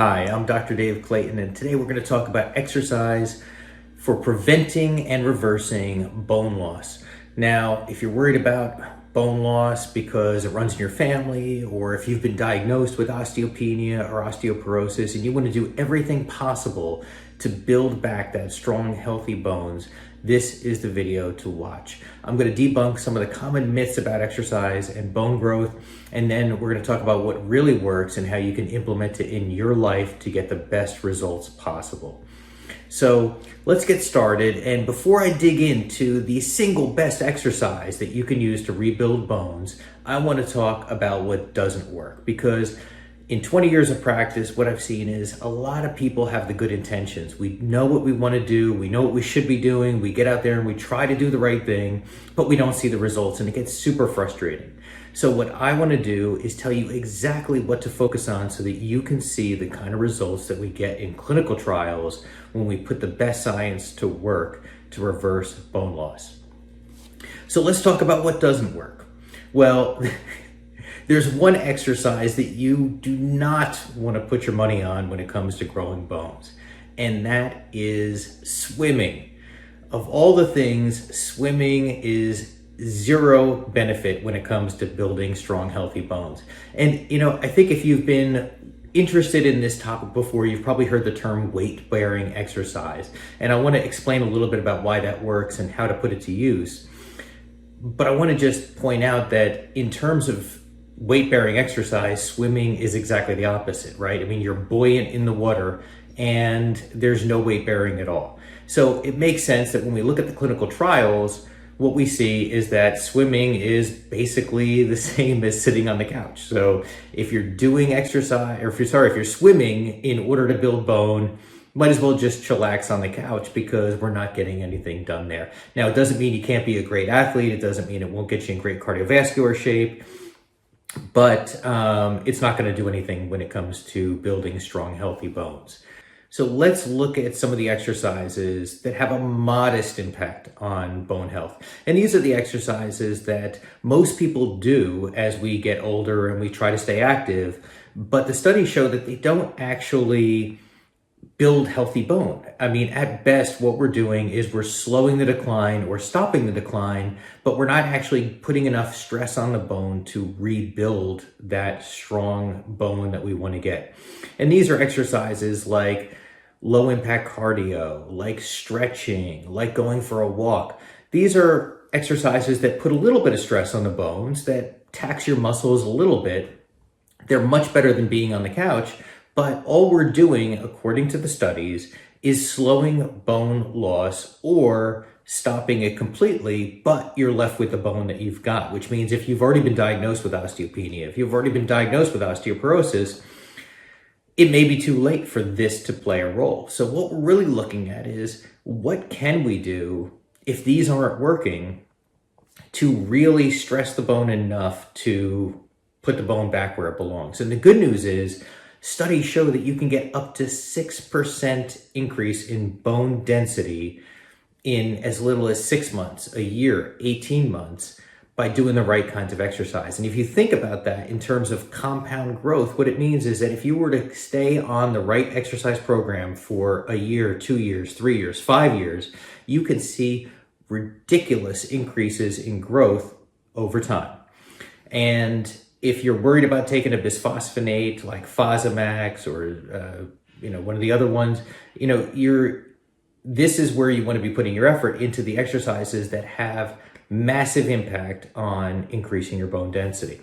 Hi, I'm Dr. Dave Clayton, and today we're going to talk about exercise for preventing and reversing bone loss. Now, if you're worried about bone loss because it runs in your family, or if you've been diagnosed with osteopenia or osteoporosis and you want to do everything possible to build back that strong, healthy bones, this is the video to watch. I'm going to debunk some of the common myths about exercise and bone growth, and then we're going to talk about what really works and how you can implement it in your life to get the best results possible. So let's get started. And before I dig into the single best exercise that you can use to rebuild bones, I want to talk about what doesn't work, because in 20 years of practice, what I've seen is a lot of people have the good intentions. We know what we want to do. We know what we should be doing. We get out there and we try to do the right thing, but we don't see the results, and it gets super frustrating. So what I want to do is tell you exactly what to focus on so that you can see the kind of results that we get in clinical trials when we put the best science to work to reverse bone loss. So let's talk about what doesn't work. Well, there's one exercise that you do not want to put your money on when it comes to growing bones, and that is swimming. Of all the things, swimming is zero benefit when it comes to building strong, healthy bones. And, I think if you've been interested in this topic before, you've probably heard the term weight-bearing exercise. And I want to explain a little bit about why that works and how to put it to use. But I want to just point out that in terms of weight-bearing exercise, swimming is exactly the opposite, right? I mean, you're buoyant in the water and there's no weight bearing at all. So it makes sense that when we look at the clinical trials, what we see is that swimming is basically the same as sitting on the couch. So if you're doing exercise, or if you're swimming in order to build bone, might as well just chillax on the couch, because we're not getting anything done there. Now, it doesn't mean you can't be a great athlete. It doesn't mean it won't get you in great cardiovascular shape. But it's not going to do anything when it comes to building strong, healthy bones. So let's look at some of the exercises that have a modest impact on bone health. And these are the exercises that most people do as we get older and we try to stay active. But the studies show that they don't actually build healthy bone. I mean, at best, what we're doing is we're slowing the decline or stopping the decline, but we're not actually putting enough stress on the bone to rebuild that strong bone that we want to get. And these are exercises like low impact cardio, like stretching, like going for a walk. These are exercises that put a little bit of stress on the bones, that tax your muscles a little bit. They're much better than being on the couch. But all we're doing, according to the studies, is slowing bone loss or stopping it completely, but you're left with the bone that you've got, which means if you've already been diagnosed with osteopenia, if you've already been diagnosed with osteoporosis, it may be too late for this to play a role. So what we're really looking at is, what can we do if these aren't working to really stress the bone enough to put the bone back where it belongs? And the good news is, studies show that you can get up to 6% increase in bone density in as little as 6 months, a year, 18 months, by doing the right kinds of exercise. And if you think about that in terms of compound growth, what it means is that if you were to stay on the right exercise program for a year, 2 years, 3 years, 5 years, you can see ridiculous increases in growth over time. And if you're worried about taking a bisphosphonate like Fosamax or one of the other ones, this is where you want to be putting your effort into the exercises that have massive impact on increasing your bone density.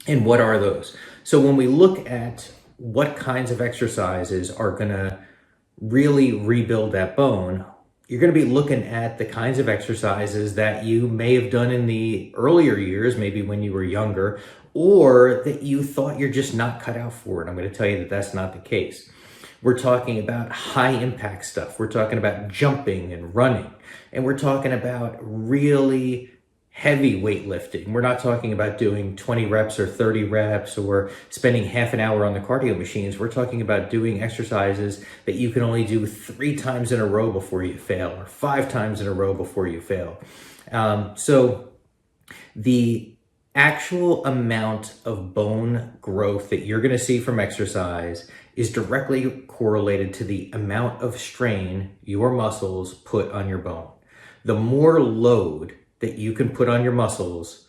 And what are those? So when we look at what kinds of exercises are going to really rebuild that bone, you're going to be looking at the kinds of exercises that you may have done in the earlier years, maybe when you were younger, or that you thought you're just not cut out for it. I'm going to tell you that that's not the case. We're talking about high impact stuff. We're talking about jumping and running. And we're talking about really heavy weightlifting. We're not talking about doing 20 reps or 30 reps or spending half an hour on the cardio machines. We're talking about doing exercises that you can only do 3 times in a row before you fail, or 5 times in a row before you fail. So the actual amount of bone growth that you're going to see from exercise is directly correlated to the amount of strain your muscles put on your bone. The more load that you can put on your muscles,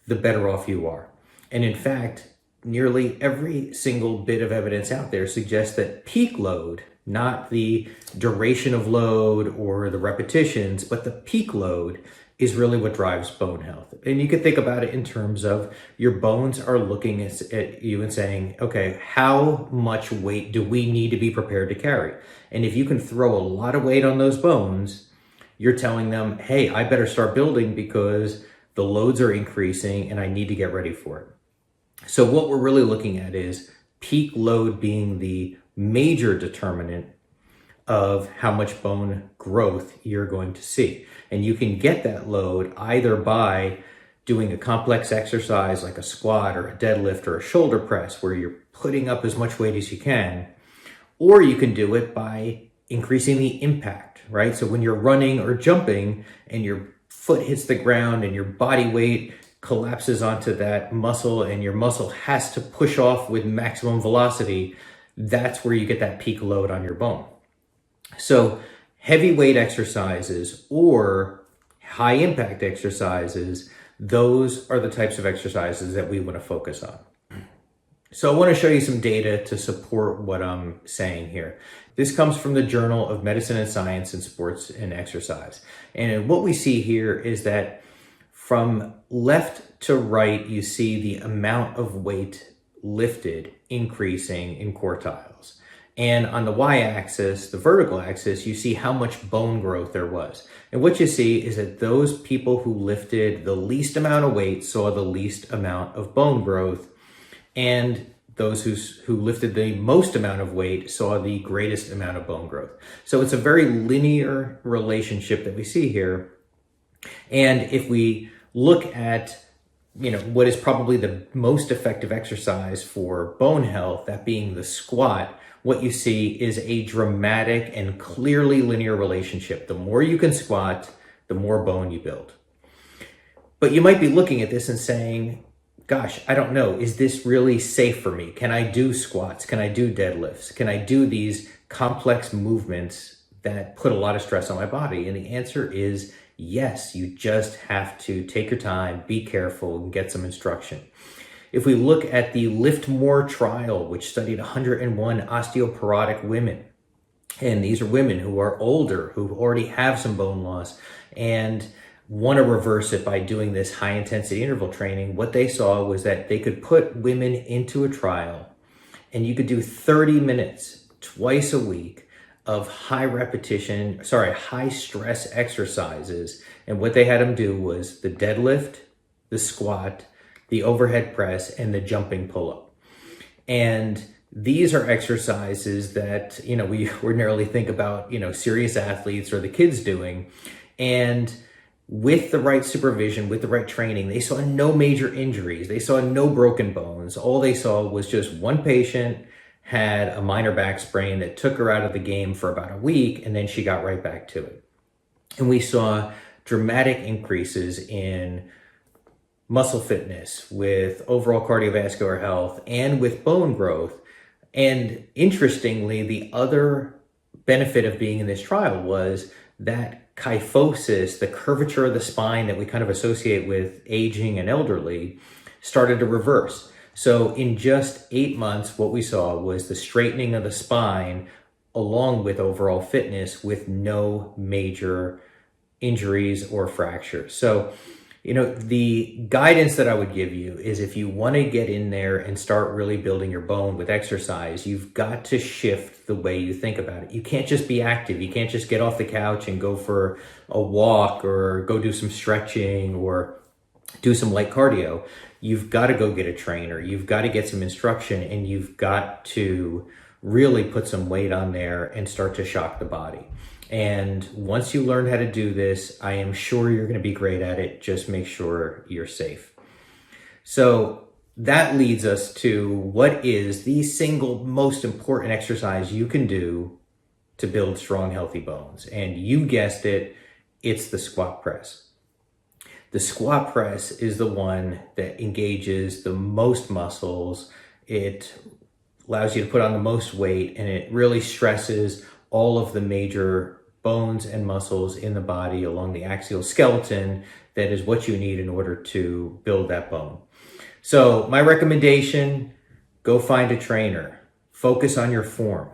the better off you are. And in fact, nearly every single bit of evidence out there suggests that peak load, not the duration of load or the repetitions, but the peak load is really what drives bone health. And you can think about it in terms of your bones are looking at you and saying, okay, how much weight do we need to be prepared to carry? And if you can throw a lot of weight on those bones, you're telling them, hey, I better start building because the loads are increasing and I need to get ready for it. So what we're really looking at is peak load being the major determinant of how much bone growth you're going to see. And you can get that load either by doing a complex exercise like a squat or a deadlift or a shoulder press where you're putting up as much weight as you can, or you can do it by increasing the impact, right? So when you're running or jumping and your foot hits the ground and your body weight collapses onto that muscle and your muscle has to push off with maximum velocity, that's where you get that peak load on your bone. So heavy weight exercises or high impact exercises, those are the types of exercises that we want to focus on. So I want to show you some data to support what I'm saying here. This comes from the Journal of Medicine and Science in Sports and Exercise. And what we see here is that from left to right, you see the amount of weight lifted increasing in quartiles. And on the y-axis, the vertical axis, you see how much bone growth there was. And what you see is that those people who lifted the least amount of weight saw the least amount of bone growth, and those who lifted the most amount of weight saw the greatest amount of bone growth. So it's a very linear relationship that we see here. And if we look at what is probably the most effective exercise for bone health, that being the squat, what you see is a dramatic and clearly linear relationship. The more you can squat, the more bone you build. But you might be looking at this and saying, gosh, I don't know, is this really safe for me? Can I do squats? Can I do deadlifts? Can I do these complex movements that put a lot of stress on my body? And the answer is yes. You just have to take your time, be careful, and get some instruction. If we look at the Lift More trial, which studied 101 osteoporotic women, and these are women who are older, who already have some bone loss, and want to reverse it by doing this high intensity interval training, what they saw was that they could put women into a trial and you could do 30 minutes twice a week of high stress exercises. And what they had them do was the deadlift, the squat, the overhead press, and the jumping pull-up. And these are exercises that, we ordinarily think about, serious athletes or the kids doing. And with the right supervision, with the right training, they saw no major injuries. They saw no broken bones. All they saw was just one patient had a minor back sprain that took her out of the game for about a week, and then she got right back to it. And we saw dramatic increases in muscle fitness, with overall cardiovascular health, and with bone growth. And interestingly, the other benefit of being in this trial was that kyphosis, the curvature of the spine that we kind of associate with aging and elderly, started to reverse. So in just 8 months, what we saw was the straightening of the spine along with overall fitness with no major injuries or fractures. So, the guidance that I would give you is if you want to get in there and start really building your bone with exercise, you've got to shift the way you think about it. You can't just be active. You can't just get off the couch and go for a walk or go do some stretching or do some light cardio. You've got to go get a trainer. You've got to get some instruction, and you've got to really put some weight on there and start to shock the body. And once you learn how to do this, I am sure you're going to be great at it. Just make sure you're safe. So that leads us to what is the single most important exercise you can do to build strong, healthy bones. And you guessed it, it's the squat press. The squat press is the one that engages the most muscles. It allows you to put on the most weight, and it really stresses all of the major bones and muscles in the body along the axial skeleton. That is what you need in order to build that bone. So my recommendation, go find a trainer, focus on your form,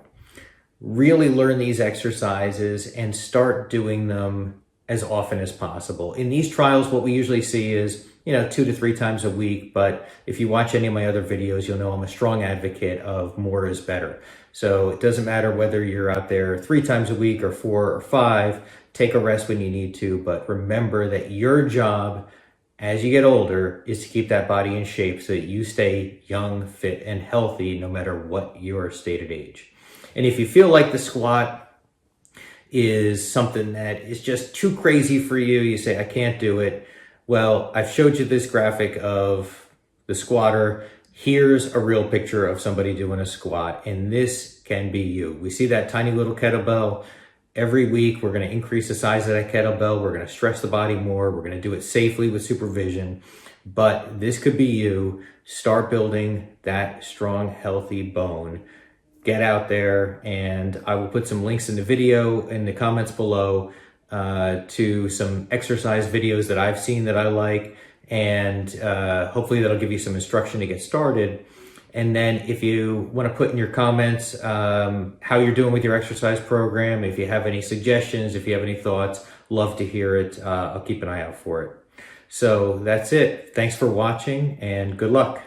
really learn these exercises and start doing them as often as possible. In these trials, what we usually see is, 2 to 3 times a week. But if you watch any of my other videos, you'll know I'm a strong advocate of more is better. So it doesn't matter whether you're out there 3 times a week or 4 or 5, take a rest when you need to. But remember that your job as you get older is to keep that body in shape so that you stay young, fit, and healthy no matter what your stated age. And if you feel like the squat is something that is just too crazy for you, you say, I can't do it. Well, I've showed you this graphic of the squatter. Here's a real picture of somebody doing a squat, and this can be you. We see that tiny little kettlebell. Every week, we're going to increase the size of that kettlebell. We're going to stress the body more. We're going to do it safely with supervision. But this could be you. Start building that strong, healthy bone. Get out there, and I will put some links in the video in the comments below to some exercise videos that I've seen that I like, and hopefully that'll give you some instruction to get started. And then if you want to put in your comments how you're doing with your exercise program, if you have any suggestions, if you have any thoughts, love to hear it. I'll keep an eye out for it. So that's it. Thanks for watching, and good luck.